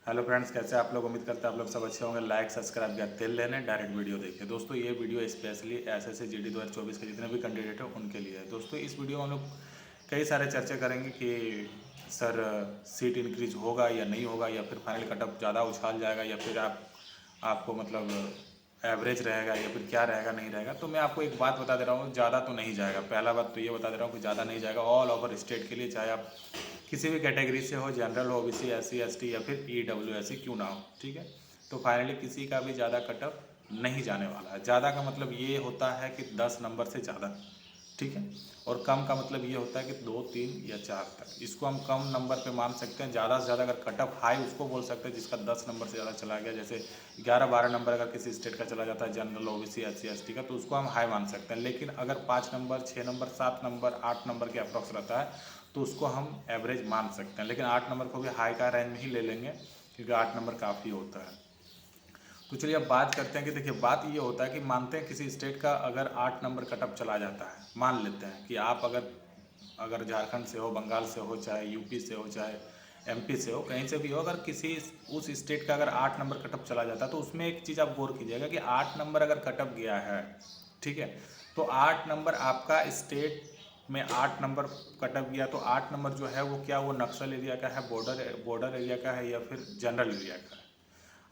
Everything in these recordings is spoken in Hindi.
हेलो फ्रेंड्स, कैसे आप लोग? उम्मीद करते हैं आप लोग सब अच्छे होंगे। लाइक सब्सक्राइब या तेल लेने डायरेक्ट वीडियो देखिए। दोस्तों ये वीडियो स्पेशली एसएससी जीडी 2024 के जितने भी कैंडिडेट हैं उनके लिए है। दोस्तों इस वीडियो में हम लोग कई सारे चर्चा करेंगे कि सर सीट इंक्रीज होगा या नहीं होगा, या फिर फाइनल कटअप ज़्यादा उछाल जाएगा, या फिर आपको मतलब एवरेज रहेगा, या फिर क्या रहेगा नहीं रहेगा। तो मैं आपको एक बात बता दे रहा हूँ, ज़्यादा तो नहीं जाएगा। पहला बात तो ये बता दे रहा हूँ कि ज़्यादा नहीं जाएगा। ऑल ओवर स्टेट के लिए, चाहे आप किसी भी कैटेगरी से हो, जनरल, ओबीसी, एससी, एसटी या फिर ईडब्ल्यूएस क्यों ना हो, ठीक है। तो फाइनली किसी का भी ज़्यादा कटअप नहीं जाने वाला है। ज़्यादा का मतलब ये होता है कि 10 नंबर से ज़्यादा, ठीक है। और कम का मतलब ये होता है कि 2, 3 या 4 तक। इसको हम कम नंबर पे मान सकते हैं। ज़्यादा से ज़्यादा अगर कटअप हाई उसको बोल सकते हैं जिसका 10 नंबर से ज़्यादा चला गया। जैसे 11-12 नंबर अगर किसी स्टेट का चला जाता है, जनरल, ओबीसी, एससी, एसटी का, तो उसको हम हाई मान सकते हैं। लेकिन अगर 5 नंबर, 6 नंबर, 7 नंबर, 8 नंबर के अप्रॉक्स रहता है तो उसको हम एवरेज मान सकते हैं। लेकिन 8 नंबर को भी हाई का रेंज में ही ले लेंगे, क्योंकि 8 नंबर काफ़ी होता है। तो चलिए अब बात करते हैं कि देखिए, बात ये होता है कि मानते हैं किसी स्टेट का अगर 8 नंबर कटअप चला जाता है, मान लेते हैं कि आप अगर अगर झारखंड से हो, बंगाल से हो, चाहे यूपी से हो, चाहे एमपी से हो, कहीं से भी हो, अगर किसी उस स्टेट का अगर 8 नंबर कटअप चला जाता है, तो उसमें एक चीज़ आप गौर कीजिएगा कि 8 नंबर अगर कटअप गया है, ठीक है, तो 8 नंबर आपका स्टेट में 8 नंबर कटअप गया, तो 8 नंबर जो है वो क्या, वो नक्सल एरिया का है, बॉर्डर एरिया का है, या फिर जनरल एरिया का है।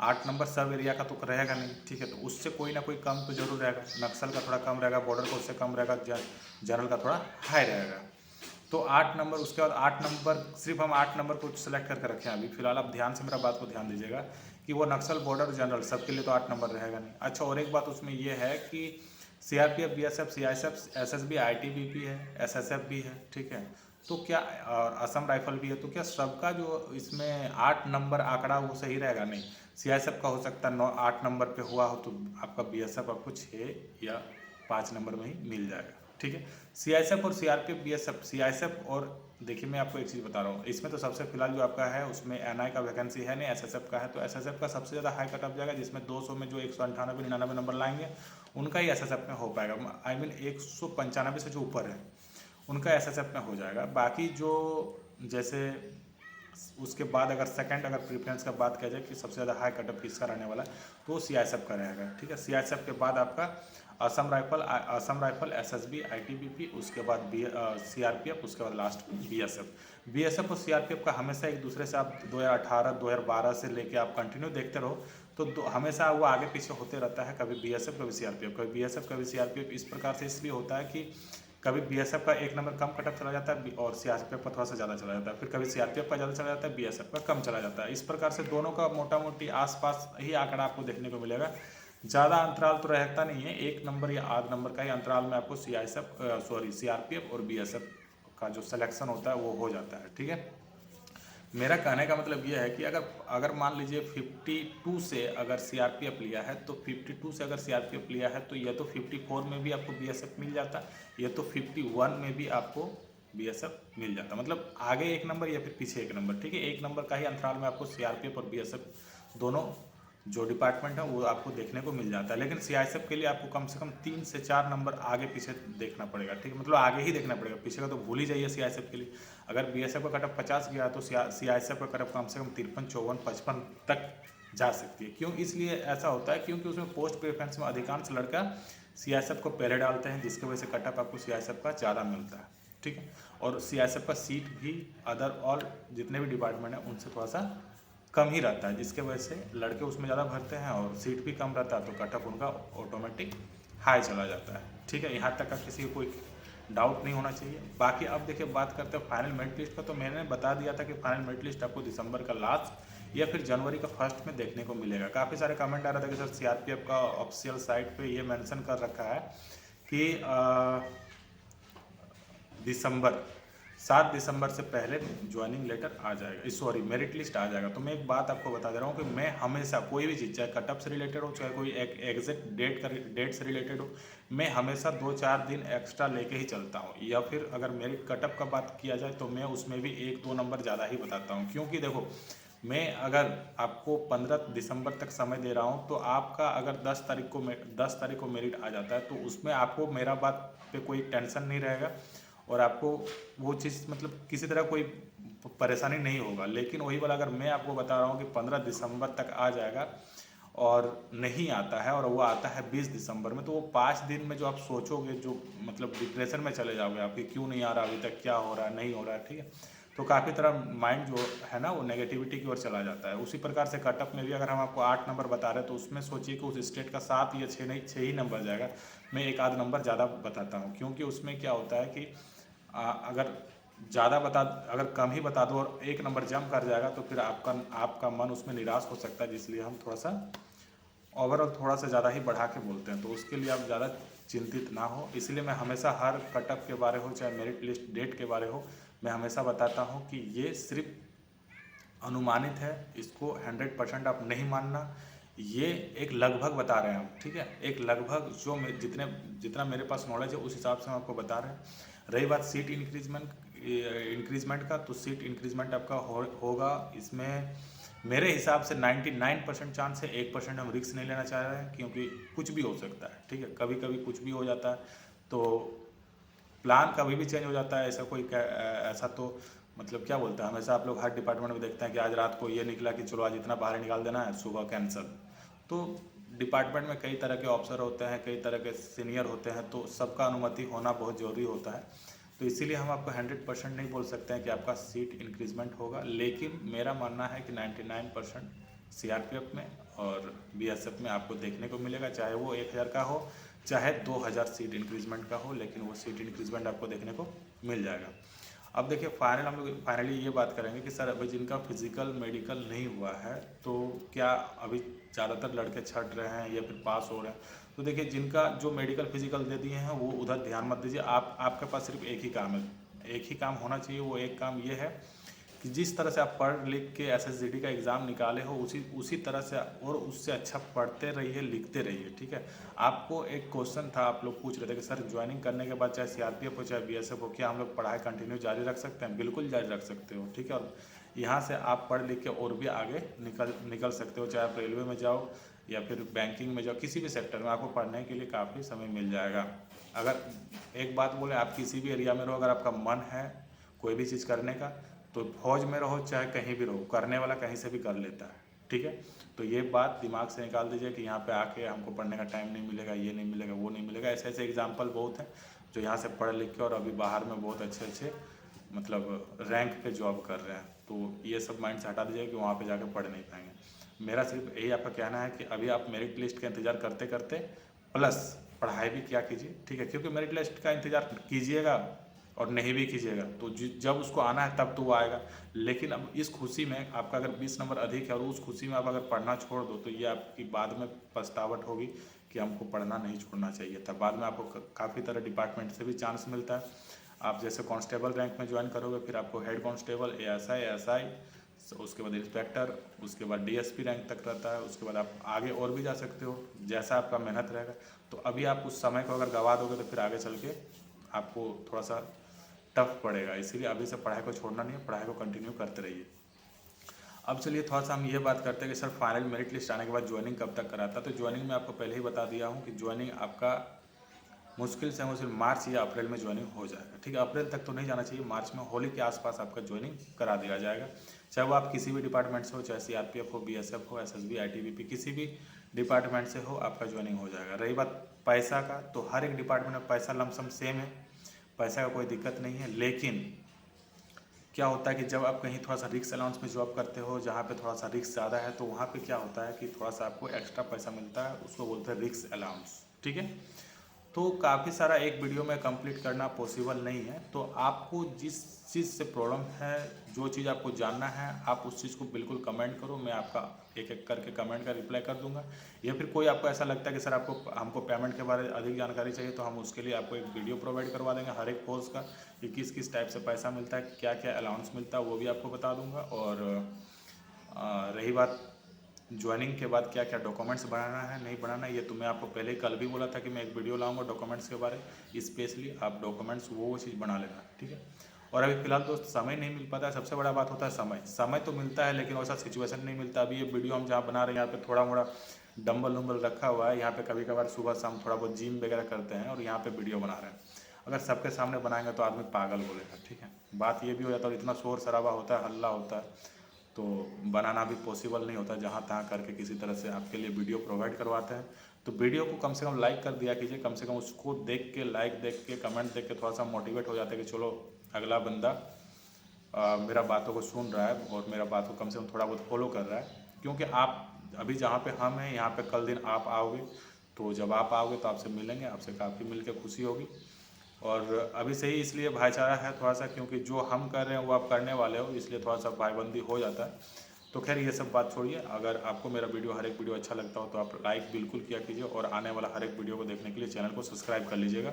8 नंबर सब एरिया का तो रहेगा नहीं, ठीक है। तो उससे कोई ना कोई कम तो जरूर रहेगा। नक्सल का थोड़ा कम रहेगा, बॉर्डर का उससे कम रहेगा, जनरल का थोड़ा हाई रहेगा। तो 8 नंबर, उसके बाद 8 नंबर, सिर्फ हम 8 नंबर को सिलेक्ट करके रखें अभी फिलहाल। आप ध्यान से मेरा बात को ध्यान दीजिएगा कि वो नक्सल, बॉर्डर, जनरल सबके लिए तो 8 नंबर रहेगा नहीं। अच्छा, और एक बात उसमें ये है कि CRPF, BSF, CISF, SSB, ITBP है, एसएसएफ भी है, ठीक है। तो क्या, और असम राइफल भी है, तो क्या सबका जो इसमें 8 नंबर आंकड़ा वो सही रहेगा? नहीं। सीआईएसएफ का हो सकता है 8 नंबर पे हुआ हो, तो आपका बीएसएफ आपको 6 या 5 नंबर में ही मिल जाएगा, ठीक है। सीआईएसएफ और सीआरपीएफ, बीएसएफ, सीआईएसएफ, और देखिए मैं आपको एक चीज़ बता रहा हूँ, इसमें तो सबसे फिलहाल जो आपका है उसमें एनआई का वैकेंसी है नहीं, एसएसएफ का है। तो एसएसएफ का सबसे ज़्यादा हाई कटअप जाएगा, जिसमें 200 में जो 198-99 नंबर लाएंगे उनका ही एसएसएफ में हो पाएगा। आई मीन 195 से जो ऊपर है उनका एसएसएफ में हो जाएगा। बाकी जो, जैसे उसके बाद अगर सेकंड, अगर प्रेफरेंस का बात किया जाए कि सबसे ज़्यादा हाई कटअप किसका रहने वाला है, तो वो सीआईएसएफ का रहेगा, ठीक है। सीआईएसएफ के बाद आपका असम राइफल, एसएसबी, आईटीबीपी, उसके बाद सीआरपीएफ, उसके बाद लास्ट में बीएसएफ। बीएसएफ और सीआरपीएफ का हमेशा एक दूसरे से, आप 2018 2012 से लेके आप कंटिन्यू देखते रहो तो हमेशा वो आगे पीछे होते रहता है। कभी बीएसएफ, कभी सीआरपीएफ, कभी बीएसएफ, कभी सीआरपीएफ। इस प्रकार से इसलिए होता है कि कभी बीएसएफ का 1 नंबर कम कटअप चला जाता है और सीआरपीएफ का थोड़ा सा ज़्यादा चला जाता है, फिर कभी सीआरपीएफ का ज़्यादा चला जाता है, बीएसएफ का कम चला जाता है। इस प्रकार से दोनों का मोटा मोटी आसपास ही आंकड़ा आपको देखने को मिलेगा। ज़्यादा अंतराल तो रहता नहीं है, 1 नंबर या आध नंबर का ही अंतराल में आपको सीआरपीएफ और बीएसएफ का जो सिलेक्शन होता है वो हो जाता है, ठीक है। मेरा कहने का मतलब ये है कि अगर अगर मान लीजिए 52 से अगर सीआरपीएफ लिया है, तो 52 से अगर सीआरपीएफ लिया है तो या तो 54 में भी आपको बीएसएफ मिल जाता, या तो 51 में भी आपको बीएसएफ मिल जाता। मतलब आगे 1 नंबर या फिर पीछे 1 नंबर, ठीक है। 1 नंबर का ही अंतराल में आपको सीआरपीएफ और बीएसएफ दोनों जो डिपार्टमेंट है वो आपको देखने को मिल जाता है। लेकिन सीआईएसएफ के लिए आपको कम से कम 3 से 4 नंबर आगे पीछे देखना पड़ेगा, ठीक है। मतलब आगे ही देखना पड़ेगा, पीछे का तो भूल ही जाइए। सीआईएसएफ के लिए अगर बीएसएफ का कटअप 50 गया तो सीआईएसएफ का कटअप कम से कम 53, 54, 55 तक जा सकती है। क्यों इसलिए ऐसा होता है? क्योंकि उसमें पोस्ट प्रेफरेंस में अधिकांश लड़का सीआईएसएफ को पहले डालते हैं, जिसकी वजह से कटअप आपको सीआईएसएफ का ज़्यादा मिलता है, ठीक है। और सीआईएसएफ का सीट भी अदर ऑल जितने भी डिपार्टमेंट हैं उनसे थोड़ा सा कम ही रहता है, जिसके वजह से लड़के उसमें ज़्यादा भरते हैं और सीट भी कम रहता है, तो कटअप उनका ऑटोमेटिक हाई चला जाता है, ठीक है। यहाँ तक का किसी को कोई डाउट नहीं होना चाहिए। बाकी अब देखिए, बात करते हैं फाइनल मेरिट लिस्ट का। तो मैंने बता दिया था कि फाइनल मेरिट लिस्ट आपको दिसंबर का लास्ट या फिर जनवरी का फर्स्ट में देखने को मिलेगा। काफ़ी सारे कमेंट आ रहा था कि सर सीआरपीएफ का ऑफिशियल साइट पे ये मेंशन कर रखा है कि दिसंबर 7 दिसंबर से पहले ज्वाइनिंग लेटर आ जाएगा, सॉरी मेरिट लिस्ट आ जाएगा। तो मैं एक बात आपको बता दे रहा हूँ कि मैं हमेशा कोई भी चीज़, चाहे कटअप से रिलेटेड हो, चाहे कोई एक एग्जैक्ट डेट से रिलेटेड हो, मैं हमेशा 2-4 दिन एक्स्ट्रा लेके ही चलता हूँ। या फिर अगर मेरिट कटअप का बात किया जाए तो मैं उसमें भी 1-2 नंबर ज़्यादा ही बताता हूँ। क्योंकि देखो, मैं अगर आपको 15 दिसंबर तक समय दे रहा हूँ, तो आपका अगर 10 तारीख को मेरिट आ जाता है, तो उसमें आपको मेरा बात पे कोई टेंशन नहीं रहेगा और आपको वो चीज़ मतलब किसी तरह कोई परेशानी नहीं होगा। लेकिन वही वाला अगर मैं आपको बता रहा हूँ कि 15 दिसंबर तक आ जाएगा और नहीं आता है और वो आता है 20 दिसंबर में, तो वो 5 दिन में जो आप सोचोगे, जो मतलब डिप्रेशन में चले जाओगे, आपके क्यों नहीं आ रहा अभी तक, क्या हो रहा है, नहीं हो रहा है, ठीक है। तो काफ़ी तरह माइंड जो है ना वो नेगेटिविटी की ओर चला जाता है। उसी प्रकार से कटअप में भी अगर हम आपको 8 नंबर बता रहे हैं तो उसमें सोचिए कि उस स्टेट का 7 या 6 नहीं 6 ही नंबर जाएगा। मैं एक आध नंबर ज़्यादा बताता हूँ, क्योंकि उसमें क्या होता है कि अगर ज़्यादा बता अगर कम ही बता दो और एक नंबर जम कर जाएगा तो फिर आपका मन उसमें निराश हो सकता है, जिसलिए हम थोड़ा सा ओवरऑल थोड़ा सा ज़्यादा ही बढ़ा के बोलते हैं। तो उसके लिए आप ज़्यादा चिंतित ना हो। इसलिए मैं हमेशा हर कटअप के बारे हो चाहे मेरिट लिस्ट डेट के बारे हो, मैं हमेशा बताता हूँ कि ये सिर्फ अनुमानित है, इसको 100% आप नहीं मानना। ये एक लगभग बता रहे हैं हम, ठीक है, एक लगभग जो जितना मेरे पास नॉलेज है उस हिसाब से हम आपको बता रहे हैं। रही बात सीट इंक्रीजमेंट का, तो सीट इंक्रीजमेंट आपका होगा। इसमें मेरे हिसाब से 99% चांस है, 1% हम रिस्क नहीं लेना चाह रहे हैं, क्योंकि कुछ भी हो सकता है, ठीक है, कभी कभी कुछ भी हो जाता है। तो प्लान कभी भी चेंज हो जाता है, ऐसा तो मतलब क्या बोलते हैं, हमेशा आप लोग हर डिपार्टमेंट में देखते हैं कि आज रात को ये निकला कि चलो आज इतना बाहर निकाल देना है, सुबह कैंसिल। तो डिपार्टमेंट में कई तरह के ऑफिसर होते हैं, कई तरह के सीनियर होते हैं, तो सबका अनुमति होना बहुत ज़रूरी होता है। तो इसीलिए हम आपको 100% नहीं बोल सकते हैं कि आपका सीट इंक्रीजमेंट होगा, लेकिन मेरा मानना है कि 99% सीआरपीएफ में और बीएसएफ में आपको देखने को मिलेगा, चाहे वो 1000 का हो चाहे 2000 सीट इंक्रीजमेंट का हो, लेकिन वो सीट इंक्रीजमेंट आपको देखने को मिल जाएगा। अब देखिए हम लोग फाइनली ये बात करेंगे कि सर अभी जिनका फिजिकल मेडिकल नहीं हुआ है तो क्या अभी ज़्यादातर लड़के छट रहे हैं या फिर पास हो रहे हैं। तो देखिए जिनका जो मेडिकल फिजिकल दे दिए हैं वो उधर ध्यान मत दीजिए। आपके पास सिर्फ एक ही काम है, एक ही काम होना चाहिए। वो एक काम ये है कि जिस तरह से आप पढ़ लिख के एसएसजीडी का एग्ज़ाम निकाले हो उसी तरह से और उससे अच्छा पढ़ते रहिए, लिखते रहिए, ठीक है। आपको एक क्वेश्चन था, आप लोग पूछ रहे थे कि सर ज्वाइनिंग करने के बाद चाहे सीआरपीएफ हो चाहे बीएसएफ हो, क्या हम लोग पढ़ाई कंटिन्यू जारी रख सकते हैं? बिल्कुल जारी रख सकते हो, ठीक है। और यहाँ से आप पढ़ लिख के और भी आगे निकल सकते हो, चाहे आप रेलवे में जाओ या फिर बैंकिंग में जाओ, किसी भी सेक्टर में आपको पढ़ने के लिए काफ़ी समय मिल जाएगा। अगर एक बात बोले, आप किसी भी एरिया में रहो, अगर आपका मन है कोई भी चीज़ करने का, तो फौज में रहो चाहे कहीं भी रहो, करने वाला कहीं से भी कर लेता है, ठीक है। तो ये बात दिमाग से निकाल दीजिए कि यहाँ पे आके हमको पढ़ने का टाइम नहीं मिलेगा, ये नहीं मिलेगा, वो नहीं मिलेगा। ऐसे ऐसे एग्जाम्पल बहुत हैं जो यहाँ से पढ़ लिख के और अभी बाहर में बहुत अच्छे मतलब रैंक पे जॉब कर रहे हैं। तो ये सब माइंड से हटा दीजिए कि वहाँ पे जाके पढ़ नहीं पाएंगे। मेरा सिर्फ यही आपका कहना है कि अभी आप मेरिट लिस्ट का इंतज़ार करते करते प्लस पढ़ाई भी क्या कीजिए, ठीक है। क्योंकि मेरिट लिस्ट का इंतज़ार कीजिएगा और नहीं भी कीजिएगा तो जब उसको आना है तब तो वो आएगा। लेकिन अब इस खुशी में आपका अगर 20 नंबर अधिक है और उस खुशी में आप अगर पढ़ना छोड़ दो तो ये आपकी बाद में पछतावट होगी कि हमको पढ़ना नहीं छोड़ना चाहिए था। बाद में आपको काफ़ी तरह डिपार्टमेंट से भी चांस मिलता है। आप जैसे कांस्टेबल रैंक में ज्वाइन करोगे, फिर आपको हेड कांस्टेबल, एएसआई, उसके बाद इंस्पेक्टर, उसके बाद डीएसपी रैंक तक रहता है। उसके बाद आप आगे और भी जा सकते हो, जैसा आपका मेहनत रहेगा। तो अभी आप उस समय को अगर गवा दोगे तो फिर आगे चल के आपको थोड़ा सा टफ पड़ेगा। इसीलिए अभी से पढ़ाई को छोड़ना नहीं है, पढ़ाई को कंटिन्यू करते रहिए। अब चलिए थोड़ा सा हम ये बात करते हैं कि सर फाइनल मेरिट लिस्ट आने के बाद ज्वाइनिंग कब तक कराता है। तो ज्वाइनिंग में आपको पहले ही बता दिया हूँ कि ज्वाइनिंग आपका मुश्किल से मुश्किल मार्च या अप्रैल में ज्वाइनिंग हो जाएगा, ठीक है। अप्रैल तक तो नहीं जाना चाहिए, मार्च में होली के आसपास आपका ज्वाइनिंग करा दिया जाएगा। चाहे वो आप किसी भी डिपार्टमेंट से हो, चाहे सीआरपीएफ हो, बीएसएफ हो, एसएसबी, आईटीबीपी, किसी भी डिपार्टमेंट से हो, आपका ज्वाइनिंग हो जाएगा। रही बात पैसा का, तो हर एक डिपार्टमेंट में पैसा लमसम सेम है, पैसा का कोई दिक्कत नहीं है। लेकिन क्या होता है कि जब आप कहीं थोड़ा सा रिस्क अलाउंस में जॉब करते हो, जहाँ पे थोड़ा सा रिस्क ज़्यादा है, तो वहाँ पे क्या होता है कि थोड़ा सा आपको एक्स्ट्रा पैसा मिलता है, उसको बोलते हैं रिस्क अलाउंस, ठीक है। तो काफ़ी सारा एक वीडियो में कंप्लीट करना पॉसिबल नहीं है। तो आपको जिस चीज़ से प्रॉब्लम है, जो चीज़ आपको जानना है, आप उस चीज़ को बिल्कुल कमेंट करो, मैं आपका एक एक करके कमेंट का रिप्लाई कर दूंगा। या फिर कोई आपको ऐसा लगता है कि सर हमको पेमेंट के बारे में अधिक जानकारी चाहिए, तो हम उसके लिए आपको एक वीडियो प्रोवाइड करवा देंगे हर एक कोर्स का, कि किस किस टाइप से पैसा मिलता है, क्या क्या अलाउंस मिलता है, वो भी आपको बता दूँगा। और रही बात ज्वाइनिंग के बाद क्या क्या डॉक्यूमेंट्स बनाना है, नहीं बनाना है, ये तो मैं आपको पहले कल भी बोला था कि मैं एक वीडियो लाऊंगा डॉक्यूमेंट्स के बारे में। स्पेशली आप डॉक्यूमेंट्स वो चीज़ बना लेना, ठीक है। और अभी फिलहाल दोस्त समय नहीं मिल पाता है, सबसे बड़ा बात होता है समय तो मिलता है लेकिन वैसा सिचुएशन नहीं मिलता। अभी ये वीडियो हम जहाँ बना रहे हैं, यहाँ पे थोड़ा मोड़ा डम्बल उम्बल रखा हुआ है, यहाँ पे कभी कभार सुबह शाम थोड़ा बहुत जिम वगैरह करते हैं और यहाँ पे वीडियो बना रहे हैं। अगर सबके सामने बनाएंगे तो आदमी पागल बोलेगा, ठीक है। बात ये भी हो जाता है और इतना शोर शराबा होता है, हल्ला होता है, तो बनाना भी पॉसिबल नहीं होता। जहाँ तहाँ करके किसी तरह से आपके लिए वीडियो प्रोवाइड करवाते हैं, तो वीडियो को कम से कम लाइक कर दिया कीजिए। कम से कम उसको देख के, लाइक देख के, कमेंट देख के थोड़ा सा मोटिवेट हो जाता है कि चलो अगला बंदा मेरा बातों को सुन रहा है और मेरा बात को कम से कम थोड़ा बहुत फॉलो कर रहा है। क्योंकि आप अभी जहाँ पे हम हैं, यहाँ पे कल दिन आप आओगे, तो जब आप आओगे तो आपसे मिलेंगे, आपसे काफ़ी मिल के खुशी होगी। और अभी से ही इसलिए भाईचारा है थोड़ा सा, क्योंकि जो हम कर रहे हैं वो आप करने वाले हो, इसलिए थोड़ा सा भाईबंदी हो जाता है। तो खैर ये सब बात छोड़िए, अगर आपको मेरा वीडियो, हर एक वीडियो अच्छा लगता हो तो आप लाइक बिल्कुल किया कीजिए, और आने वाला हर एक वीडियो को देखने के लिए चैनल को सब्सक्राइब कर लीजिएगा,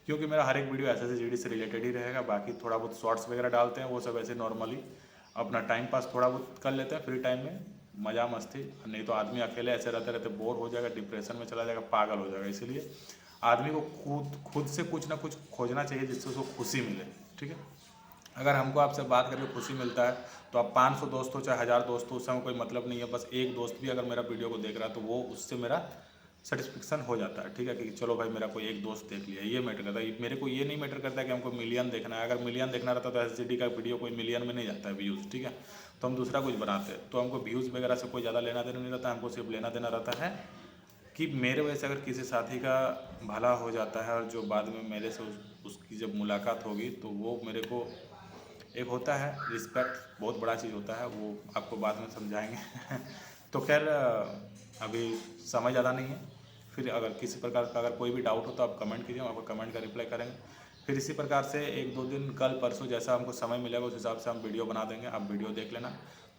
क्योंकि मेरा हर एक वीडियो SSC GD से रिलेटेड ही रहेगा। बाकी थोड़ा बहुत शॉर्ट्स वगैरह डालते हैं, वो सब ऐसे नॉर्मली अपना टाइम पास थोड़ा बहुत कर लेते हैं फ्री टाइम में, मज़ा मस्ती। नहीं तो आदमी अकेले ऐसे रहते रहते बोर हो जाएगा, डिप्रेशन में चला जाएगा, पागल हो जाएगा। इसीलिए आदमी को खुद से कुछ ना कुछ खोजना चाहिए जिससे उसको खुशी मिले, ठीक है। अगर हमको आपसे बात करके खुशी मिलता है तो आप 500 दोस्त हो चाहे 1000 दोस्त हो, उससे हमें कोई मतलब नहीं है। बस एक दोस्त भी अगर मेरा वीडियो को देख रहा है तो वो उससे मेरा सेटिस्फेक्शन हो जाता है, ठीक है, कि चलो भाई मेरा कोई एक दोस्त देख लिया, ये मैटर करता है। मेरे को ये नहीं मैटर करता है कि हमको मिलियन देखना है। अगर मिलियन देखना रहता तो SSG का वीडियो कोई मिलियन में नहीं जाता है व्यूज़, ठीक है। तो हम दूसरा कुछ बनाते हैं, तो हमको व्यूज़ वगैरह से कोई ज़्यादा लेना देना नहीं रहता। हमको सिर्फ लेना देना रहता है कि मेरे वजह से अगर किसी साथी का भला हो जाता है, और जो बाद में मेरे से उसकी जब मुलाकात होगी तो वो मेरे को एक होता है रिस्पेक्ट, बहुत बड़ा चीज़ होता है, वो आपको बाद में समझाएंगे। तो खैर अभी समय ज़्यादा नहीं है। फिर अगर किसी प्रकार का अगर कोई भी डाउट हो तो आप कमेंट कीजिए, हम आपको कमेंट का रिप्लाई करेंगे। फिर इसी प्रकार से 1-2 दिन, कल परसों जैसा हमको समय मिलेगा उस हिसाब से हम वीडियो बना देंगे, आप वीडियो देख लेना।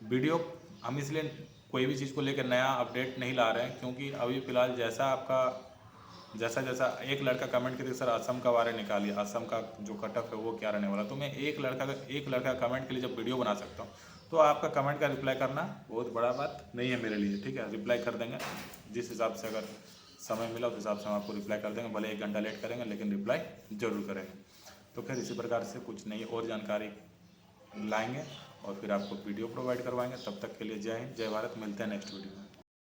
वीडियो हम इसलिए कोई भी चीज़ को लेकर नया अपडेट नहीं ला रहे हैं, क्योंकि अभी फ़िलहाल जैसा जैसा एक लड़का कमेंट करके सर असम का बारे निकालिए, असम का जो कटअप है वो क्या रहने वाला। तो मैं एक लड़का कमेंट के लिए जब वीडियो बना सकता हूँ, तो आपका कमेंट का रिप्लाई करना बहुत बड़ा बात नहीं है मेरे लिए, ठीक है। रिप्लाई कर देंगे जिस हिसाब से, अगर समय मिला उस हिसाब से हम आपको रिप्लाई कर देंगे। भले 1 घंटा लेट करेंगे लेकिन रिप्लाई ज़रूर करेंगे। तो फिर इसी प्रकार से कुछ नई और जानकारी लाएंगे और फिर आपको वीडियो प्रोवाइड करवाएंगे। तब तक के लिए जय हिंद, जय भारत। मिलते हैं नेक्स्ट वीडियो में।